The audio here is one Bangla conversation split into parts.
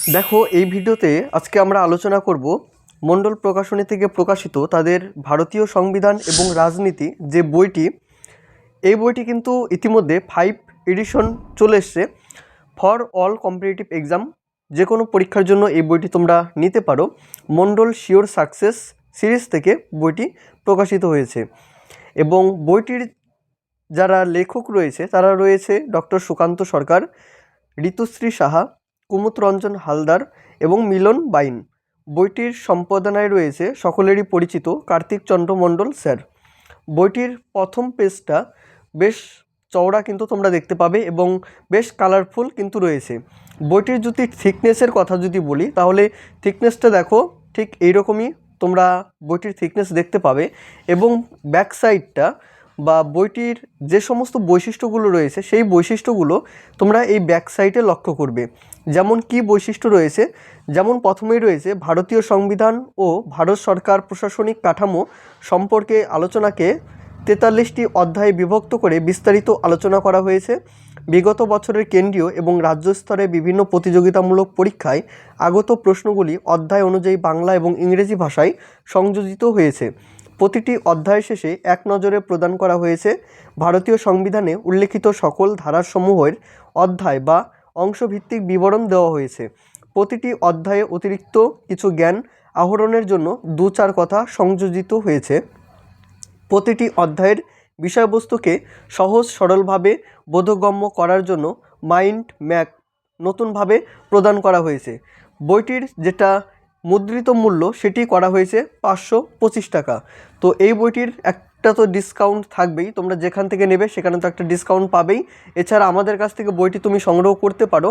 দেখো, এই ভিডিওতে আজকে আমরা আলোচনা করব মণ্ডল প্রকাশনী থেকে প্রকাশিত তাদের ভারতীয় সংবিধান এবং রাজনীতি যে বইটি, এই বইটি কিন্তু ইতিমধ্যে 5 এডিশন চলে এসছে। ফর অল কম্পিটিটিভ এক্সাম, যে কোনো পরীক্ষার জন্য এই বইটি তোমরা নিতে পারো। মণ্ডল শিওর সাকসেস সিরিজ থেকে বইটি প্রকাশিত হয়েছে এবং বইটির যারা লেখক রয়েছে তারা রয়েছে ডক্টর সুকান্ত সরকার, ঋতুশ্রী সাহা, কুমুদ রঞ্জন হালদার এবং মিলন বাইন। বইটির সম্পাদনায় রয়েছে সকলেরই পরিচিত কার্তিক চন্দ্র মণ্ডল স্যার। বইটির প্রথম পেজটা বেশ চওড়া কিন্তু তোমরা দেখতে পাবে এবং বেশ কালারফুল কিন্তু রয়েছে। বইটির যদি থিকনেসের কথা যদি বলি, তাহলে থিকনেসটা দেখো ঠিক এইরকমই তোমরা বইটির থিকনেস দেখতে পাবে এবং ব্যাক সাইডটা বা বইটির যে সমস্ত বৈশিষ্ট্যগুলো রয়েছে সেই বৈশিষ্ট্যগুলো তোমরা এই ব্যাক সাইডে লক্ষ্য করবে। যেমন কি বৈশিষ্ট্য রয়েছে, যেমন প্রথমেই রয়েছে ভারতীয় সংবিধান ও ভারত সরকার প্রশাসনিক কাঠামো সম্পর্কে আলোচনাকে 43টি অধ্যায়ে বিভক্ত করে বিস্তারিত আলোচনা করা হয়েছে। বিগত বছরের কেন্দ্রীয় এবং রাজ্য স্তরে বিভিন্ন প্রতিযোগিতামূলক পরীক্ষায় আগত প্রশ্নগুলি অধ্যায় অনুযায়ী বাংলা এবং ইংরেজি ভাষায় সংযোজিত হয়েছে। প্রতিটি অধ্যায় শেষে এক নজরে প্রদান করা হয়েছে ভারতীয় সংবিধানে উল্লেখিত সকল ধারাসমূহের অধ্যায় বা অংশভিত্তিক বিবরণ দেওয়া হয়েছে। প্রতিটি অধ্যায়ে অতিরিক্ত কিছু জ্ঞান আহরণের জন্য 2-4 কথা সংযোজিত হয়েছে। প্রতিটি অধ্যায়ের বিষয়বস্তুকে সহজ সরলভাবে বোধগম্য করার জন্য মাইন্ড ম্যাপ নতুনভাবে প্রদান করা হয়েছে। বইটির যেটা মুদ্রিত মূল্য সেটি করা হয়েছে 525 টাকা। তো এই বইটির একটা তো ডিসকাউন্ট থাকবেই, তোমরা যেখান থেকে নেবে সেখানে তো একটা ডিসকাউন্ট পাবেই। এছাড়া আমাদের কাছ থেকে বইটি তুমি সংগ্রহ করতে পারো,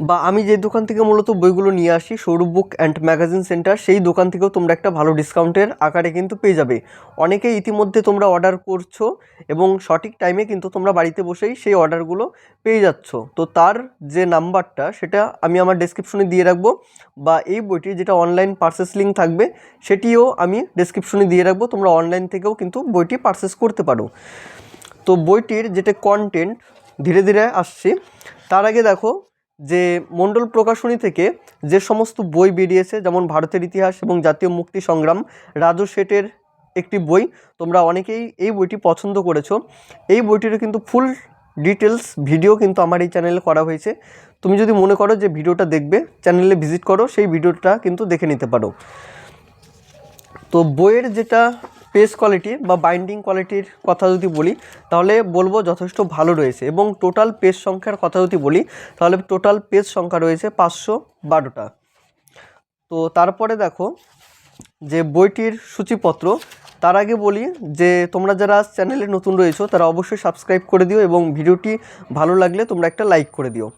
বা আমি যে দোকান থেকে মূলত বইগুলো নিয়ে আসি, Sourav book and magazine centre, সেই দোকান থেকেও তোমরা একটা ভালো ডিসকাউন্টের আকারে কিন্তু পেয়ে যাবে। অনেকেই ইতিমধ্যে তোমরা অর্ডার করছো এবং সঠিক টাইমে কিন্তু তোমরা বাড়িতে বসেই সেই অর্ডারগুলো পেয়ে যাচ্ছ। তো তার যে নাম্বারটা সেটা আমি আমার ডেসক্রিপশনে দিয়ে রাখবো, বা এই বইটির যেটা অনলাইন পারচেস লিঙ্ক থাকবে সেটিও আমি ডেসক্রিপশনে দিয়ে রাখবো। তোমরা অনলাইন থেকেও কিন্তু বইটি পারচেস করতে পারো। তো বইটির যেটা কন্টেন্ট ধীরে ধীরে আসছে, তার আগে দেখো যে মণ্ডল প্রকাশনী থেকে যে সমস্ত বই বেরিয়েছে, যেমন ভারতের ইতিহাস এবং জাতীয় মুক্তি সংগ্রাম, রাজু শেঠের একটি বই, তোমরা অনেকেই এই বইটি পছন্দ করেছো। এই বইটিরও কিন্তু ফুল ডিটেলস ভিডিও কিন্তু আমার এই চ্যানেলে করা হয়েছে। তুমি যদি মনে করো যে ভিডিওটা দেখবে, চ্যানেলে ভিজিট করো, সেই ভিডিওটা কিন্তু দেখে নিতে পারো। তো বইয়ের যেটা পেজ কোয়ালিটি বা বাইন্ডিং কোয়ালিটির কথা যদি বলি, তাহলে বলবো যথেষ্ট ভালো রয়েছে। এবং টোটাল পেজ সংখ্যার কথা যদি বলি, তাহলে টোটাল পেজ সংখ্যা রয়েছে 512টা। তো তারপরে দেখো যে বইটির সূচিপত্র, তার আগে বলি যে তোমরা যারা চ্যানেলে নতুন রয়েছো তারা অবশ্যই সাবস্ক্রাইব করে দিও এবং ভিডিওটি ভালো লাগলে তোমরা একটা লাইক করে দিও।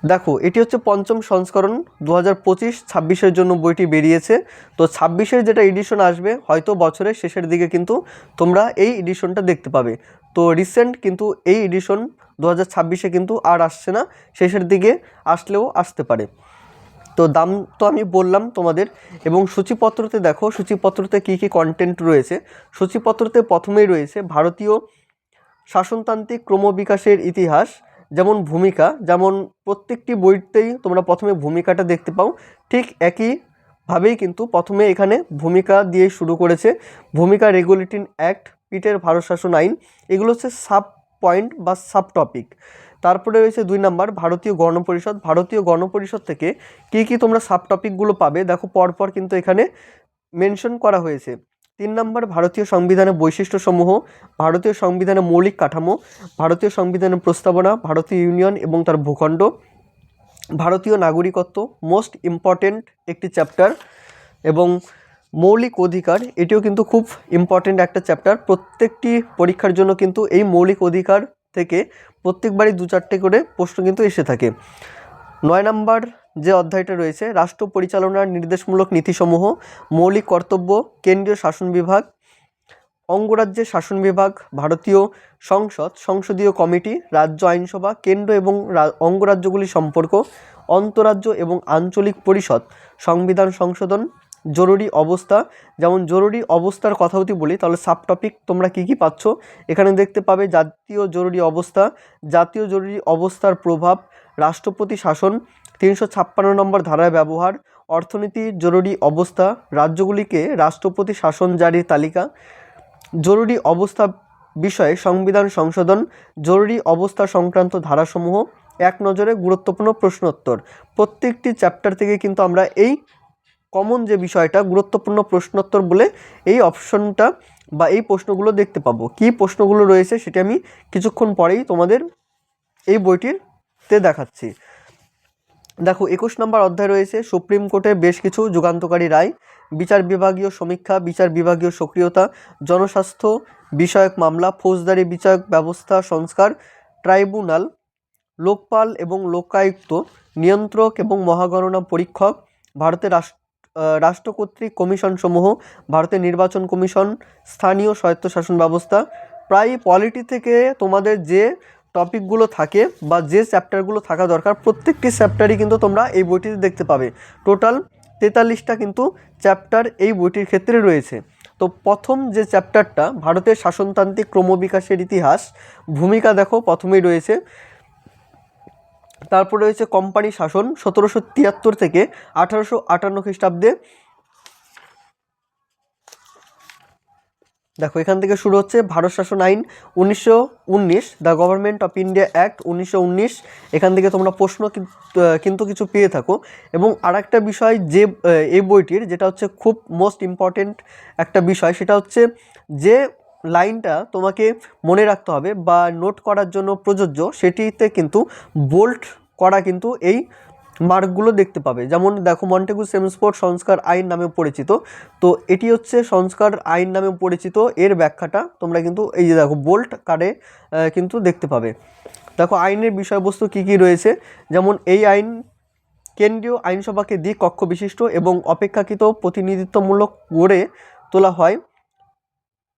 দেখো, এটি হচ্ছে পঞ্চম সংস্করণ, 2025-26 জন্য বইটি বেরিয়েছে। তো 26 যেটা এডিশন আসবে হয়তো বছরের শেষের দিকে কিন্তু তোমরা এই এডিশনটা দেখতে পাবে। তো রিসেন্ট কিন্তু এই এডিশন 2026 কিন্তু আর আসছে না, শেষের দিকে আসলেও আসতে পারে। তো দাম তো আমি বললাম তোমাদের। এবং সূচিপত্রতে দেখো, সূচিপত্রতে কী কী কন্টেন্ট রয়েছে। সূচিপত্রতে প্রথমেই রয়েছে ভারতীয় শাসনতান্ত্রিক ক্রমবিকাশের ইতিহাস, যেমন ভূমিকা, যেমন প্রত্যেকটি বইতেই তোমরা প্রথমে ভূমিকাটা দেখতে পাও, ঠিক একইভাবেই কিন্তু প্রথমে এখানে ভূমিকা দিয়ে শুরু করেছে। ভূমিকা, রেগুলেটিং অ্যাক্ট, পিটের ভারত শাসন আইন, এগুলো হচ্ছে সাব পয়েন্ট বা সাব টপিক। তারপরে রয়েছে 2 নম্বর ভারতীয় গণপরিষদ। ভারতীয় গণপরিষদ থেকে কী কী তোমরা সাব টপিকগুলো পাবে দেখো, পরপর কিন্তু এখানে মেনশন করা হয়েছে। 3 নম্বর ভারতীয় সংবিধানের বৈশিষ্ট্যসমূহ, ভারতীয় সংবিধানের মৌলিক কাঠামো, ভারতীয় সংবিধানের প্রস্তাবনা, ভারতীয় ইউনিয়ন এবং তার ভূখণ্ড, ভারতীয় নাগরিকত্ব, মোস্ট ইম্পর্টেন্ট একটি চ্যাপ্টার, এবং মৌলিক অধিকার, এটিও কিন্তু খুব ইম্পর্টেন্ট একটা চ্যাপ্টার। প্রত্যেকটি পরীক্ষার জন্য কিন্তু এই মৌলিক অধিকার থেকে প্রত্যেকবারই 2-4টে করে প্রশ্ন কিন্তু এসে থাকে। 9 নম্বর যে অধ্যায়টা রয়েছে রাষ্ট্র পরিচালনার নির্দেশমূলক নীতিসমূহ, মৌলিক কর্তব্য, কেন্দ্রীয় শাসন বিভাগ, অঙ্গরাজ্যের শাসন বিভাগ, ভারতীয় সংসদ, সংসদীয় কমিটি, রাজ্য আইনসভা, কেন্দ্র এবং অঙ্গরাজ্যগুলির সম্পর্ক, অন্তরাজ্য এবং আঞ্চলিক পরিষদ, সংবিধান সংশোধন, জরুরি অবস্থা। যেমন জরুরি অবস্থার কথা যদি বলি, তাহলে সাব টপিক তোমরা কী কী পাচ্ছ এখানে দেখতে পাবে। জাতীয় জরুরি অবস্থা, জাতীয় জরুরি অবস্থার প্রভাব, রাষ্ট্রপতি শাসন, 356 নম্বর ধারার ব্যবহার, অর্থনীতি জরুরি অবস্থা, রাজ্যগুলিকে রাষ্ট্রপতি শাসন জারির তালিকা, জরুরি অবস্থা বিষয়ে সংবিধান সংশোধন, জরুরি অবস্থা সংক্রান্ত ধারাসমূহ, এক নজরে গুরুত্বপূর্ণ প্রশ্নোত্তর। প্রত্যেকটি চ্যাপ্টার থেকে কিন্তু আমরা এই কমন যে বিষয়টা গুরুত্বপূর্ণ প্রশ্নোত্তর বলে এই অপশনটা বা এই প্রশ্নগুলো দেখতে পাবো। কী প্রশ্নগুলো রয়েছে সেটি আমি কিছুক্ষণ পরেই তোমাদের এই বইটিতে দেখাচ্ছি। দেখো 21 নম্বর অধ্যায় রয়েছে সুপ্রিম কোর্টের বেশ কিছু যুগান্তকারী রায়, বিচার বিভাগীয় সমীক্ষা, বিচার বিভাগীয় সক্রিয়তা, জনস্বাস্থ্য বিষয়ক মামলা, ফৌজদারি বিচার ব্যবস্থা সংস্কার, ট্রাইব্যুনাল, লোকপাল এবং লোকায়ুক্ত, নিয়ন্ত্রক এবং মহাগণনা পরীক্ষক, ভারতের রাষ্ট্রকর্তৃক কমিশনসমূহ, ভারতের নির্বাচন কমিশন, স্থানীয় স্বায়ত্তশাসন ব্যবস্থা। প্রায় পলিটি থেকে তোমাদের যে টপিকগুলো থাকে বা যে চ্যাপ্টারগুলো থাকা দরকার প্রত্যেকটি চ্যাপ্টারই কিন্তু তোমরা এই বইটিতে দেখতে পাবে। টোটাল 43টা কিন্তু চ্যাপ্টার এই বইটির ক্ষেত্রে রয়েছে। তো প্রথম যে চ্যাপ্টারটা ভারতের শাসনতান্ত্রিক ক্রমবিকাশের ইতিহাস, ভূমিকা দেখো প্রথমেই রয়েছে। তারপর রয়েছে কোম্পানি শাসন 1773 থেকে 1858 খ্রিস্টাব্দে। দেখো এখান থেকে শুরু হচ্ছে ভারত শাসন আইন 1919, the government of India act 1919। এখান থেকে তোমরা প্রশ্ন কিন্তু কিছু পেয়ে থাকো। এবং আরেকটা বিষয় যে এই বইটির যেটা হচ্ছে খুব মোস্ট ইম্পর্টেন্ট একটা বিষয়, সেটা হচ্ছে যে লাইনটা তোমাকে মনে রাখতে হবে বা নোট করার জন্য প্রযোজ্য, সেটিতে কিন্তু বোল্ড করা কিন্তু এই মার্কগুলো দেখতে পাবে। যেমন দেখো মন্টেগু সেমসফোর্ড সংস্কার আইন নামে পরিচিত, তো এটি হচ্ছে সংস্কার আইন নামে পরিচিত, এর ব্যাখ্যাটা তোমরা কিন্তু এই যে দেখো বোল্ড কার্ডে কিন্তু দেখতে পাবে। দেখো আইনের বিষয়বস্তু কি কি রয়েছে, যেমন এই আইন কেন্দ্রীয় আইনসভাকে দ্বিকক্ষ বিশিষ্ট এবং অপেক্ষাকৃত প্রতিনিধিত্বমূলক গড়ে তোলা হয়।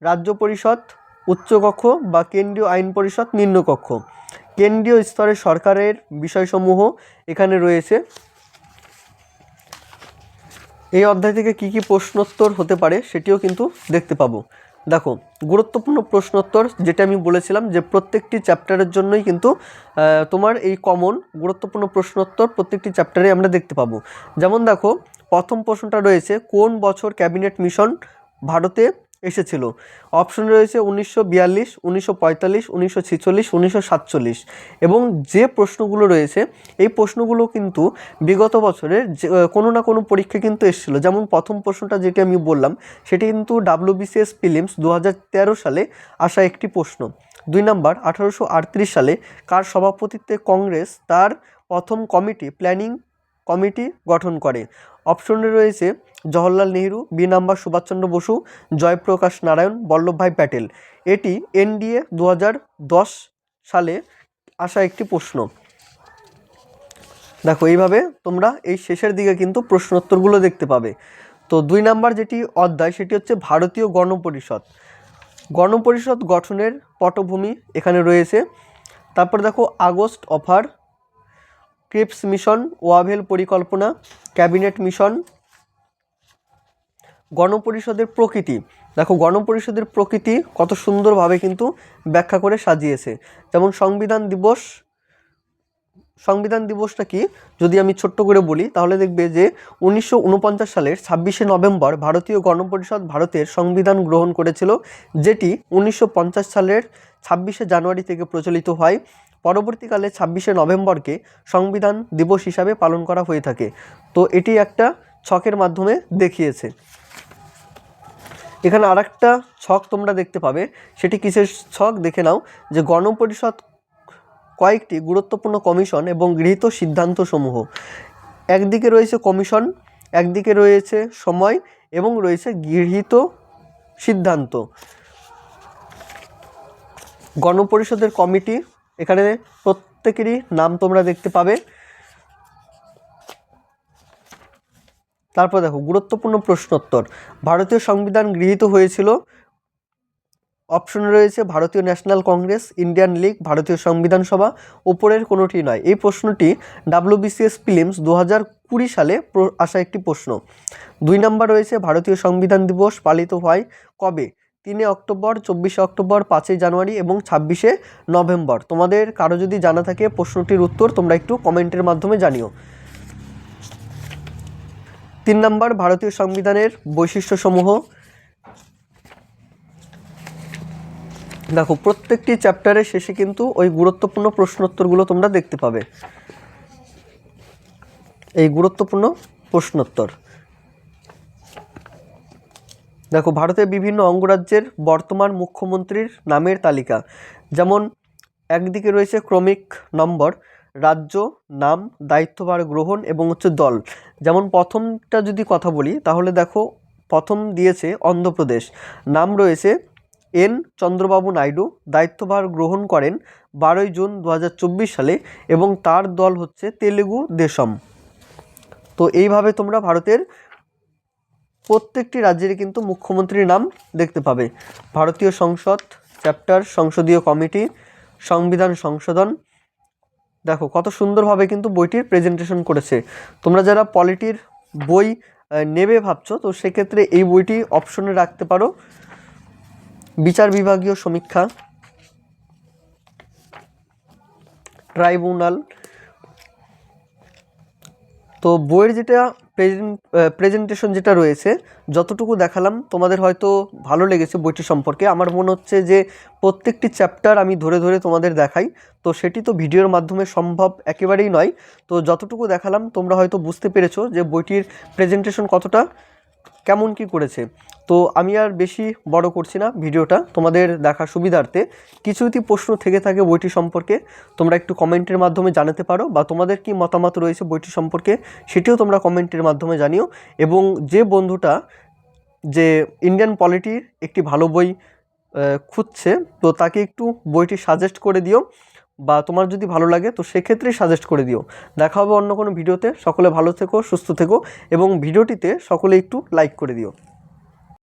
রাজ্য পরিষদ উচ্চকক্ষ বা কেন্দ্রীয় আইন পরিষদ নিম্নকক্ষ। কেন্দ্রীয় স্তরের সরকারের বিষয়সমূহ এখানে রয়েছে। এই অধ্যায় থেকে কি কি প্রশ্নোত্তর হতে পারে সেটিও কিন্তু দেখতে পাবো। দেখো গুরুত্বপূর্ণ প্রশ্নোত্তর যেটা আমি বলেছিলাম যে প্রত্যেকটি চ্যাপ্টারের জন্যই কিন্তু তোমার এই কমন গুরুত্বপূর্ণ প্রশ্নোত্তর প্রত্যেকটি চ্যাপ্টারে আমরা দেখতে পাবো। যেমন দেখো প্রথম প্রশ্নটা রয়েছে কোন বছর ক্যাবিনেট মিশন ভারতে এসেছিল। অপশন রয়েছে 1942, 1945, 1946, 1947। এবং যে প্রশ্নগুলো রয়েছে এই প্রশ্নগুলো কিন্তু বিগত বছরের কোনো না কোনো পরীক্ষা কিন্তু এসেছিল। যেমন প্রথম প্রশ্নটা যেটি আমি বললাম সেটি কিন্তু WBCS প্রিলিমস 2013 সালে আসা একটি প্রশ্ন। 2 নম্বর 1838 সালে কার সভাপতিত্বে কংগ্রেস তার প্রথম প্ল্যানিং কমিটি গঠন করে। অপশনে রয়েছে জওহরলাল নেহরু, বি নাম্বার সুভাষচন্দ্র বসু, জয়প্রকাশ নারায়ণ, বল্লভভাই প্যাটেল। এটি NDA 2010 সালে আসা একটি প্রশ্ন। দেখো এইভাবে তোমরা এই শেষের দিকে কিন্তু প্রশ্নোত্তরগুলো দেখতে পাবে। তো 2 নাম্বার যেটি অধ্যায় সেটি হচ্ছে ভারতীয় গণপরিষদ। গণপরিষদ গঠনের পটভূমি এখানে রয়েছে। তারপর দেখো August offer, Cripps mission, Wavell পরিকল্পনা, ক্যাবিনেট মিশন। গণপরিষদের প্রকৃতি, দেখো গণপরিষদের প্রকৃতি কত সুন্দরভাবে কিন্তু ব্যাখ্যা করে সাজিয়েছে। যেমন সংবিধান দিবসটা কি যদি আমি ছোট্ট করে বলি তাহলে দেখবে যে 1949 সালের 26শে নভেম্বর ভারতীয় গণপরিষদ ভারতের সংবিধান গ্রহণ করেছিল, যেটি 1950 সালের 26শে জানুয়ারি থেকে প্রচলিত হয়। পরবর্তীকালে 26শে নভেম্বরকে সংবিধান দিবস হিসাবে পালন করা হয়ে থাকে। তো এটি একটা ছকের মাধ্যমে দেখিয়েছে। এখানে আরেকটা ছক তোমরা দেখতে পাবে, সেটি কিসের ছক দেখে নাও, যে গণপরিষদ কয়েকটি গুরুত্বপূর্ণ কমিশন এবং গৃহীত সিদ্ধান্তসমূহ। একদিকে রয়েছে কমিশন, একদিকে রয়েছে সময় এবং রয়েছে গৃহীত সিদ্ধান্ত। গণপরিষদের কমিটি এখানে প্রত্যেকেরই নাম তোমরা দেখতে পাবে। তারপর দেখো গুরুত্বপূর্ণ প্রশ্নোত্তর, ভারতীয় সংবিধান গৃহীত হয়েছিল। অপশনে রয়েছে ভারতীয় ন্যাশনাল কংগ্রেস, ইন্ডিয়ান লীগ, ভারতীয় সংবিধান সভা, উপরের কোনোটি নয়। এই প্রশ্নটি WBCS প্রিলিমস 2020 সালে আসা একটি প্রশ্ন। 2 নাম্বার রয়েছে ভারতীয় সংবিধান দিবস পালিত হয় কবে। 3 অক্টোবর, 24 অক্টোবর, 5 জানুয়ারি এবং 26 নভেম্বর। তোমাদের কারো যদি জানা থাকে প্রশ্নটির উত্তর তোমরা একটু কমেন্টের মাধ্যমে জানিও। 3 নম্বর, ভারতীয় সংবিধানের বৈশিষ্ট্যসমূহ। দেখো প্রত্যেকটি চ্যাপ্টারের শেষে কিন্তু ওই গুরুত্বপূর্ণ প্রশ্নোত্তরগুলো তোমরা দেখতে পাবে, এই গুরুত্বপূর্ণ প্রশ্নোত্তর। দেখো ভারতের বিভিন্ন অঙ্গরাজ্যের বর্তমান মুখ্যমন্ত্রীর নামের তালিকা। যেমন একদিকে রয়েছে ক্রমিক নম্বর, রাজ্য, নাম, দায়িত্বভার গ্রহণ এবং দল। যেমন প্রথমটা যদি কথা বলি তাহলে দেখো প্রথম দিয়েছে অন্ধ্রপ্রদেশ, নাম রয়েছে এন চন্দ্রবাবু নাইডু, দায়িত্বভার গ্রহণ করেন 12 জুন 2024 সালে এবং তার দল হচ্ছে তেলেগু দেশম। তো এইভাবে তোমরা ভারতের প্রত্যেকটি রাজ্যের কিন্তু মুখ্যমন্ত্রীর নাম দেখতে পাবে। ভারতীয় সংসদ চ্যাপ্টার, সংসদীয় কমিটি, সংবিধান সংশোধন। দেখো কত সুন্দরভাবে কিন্তু বইটির প্রেজেন্টেশন করেছে। তোমরা যারা পলিটির বই নেবে ভাবছো তো সেক্ষেত্রে এই বইটি অপশনে রাখতে পারো। বিচার বিভাগীয় সমীক্ষা, ট্রাইব্যুনাল। তো বইয়ের যেটা প্রেজেন্টেশন যেটা রয়েছে যতটুকু দেখালাম তোমাদের হয়তো ভালো লেগেছে বইটি সম্পর্কে। আমার মনে হচ্ছে যে প্রত্যেকটি চ্যাপ্টার আমি ধরে ধরে তোমাদের দেখাই, তো সেটি তো ভিডিওর মাধ্যমে সম্ভব একেবারেই নয়। তো যতটুকু দেখালাম তোমরা হয়তো বুঝতে পেরেছো যে বইটির প্রেজেন্টেশন কতটা কেমন কি করেছে। তো আমি আর বেশি বড় করছি না ভিডিওটা, তোমাদের দেখার সুবিধার্থে। কিছু যদি প্রশ্ন থেকে থাকে বইটি সম্পর্কে তোমরা একটু কমেন্টের মাধ্যমে জানাতে পারো, বা তোমাদের কি মতামত রয়েছে বইটি সম্পর্কে সেটিও তোমরা কমেন্টের মাধ্যমে জানিও। এবং যে বন্ধুটা যে ইন্ডিয়ান পলিটির একটি ভালো বই খুঁজছে তো তাকে একটু বইটি সাজেস্ট করে দিও, বা তোমার যদি ভালো লাগে তো সেক্ষেত্রেই সাজেস্ট করে দিও। দেখা হবে অন্য কোনো ভিডিওতে। সকলে ভালো থেকো, সুস্থ থেকো এবং ভিডিওটিতে সকলে একটু লাইক করে দিও।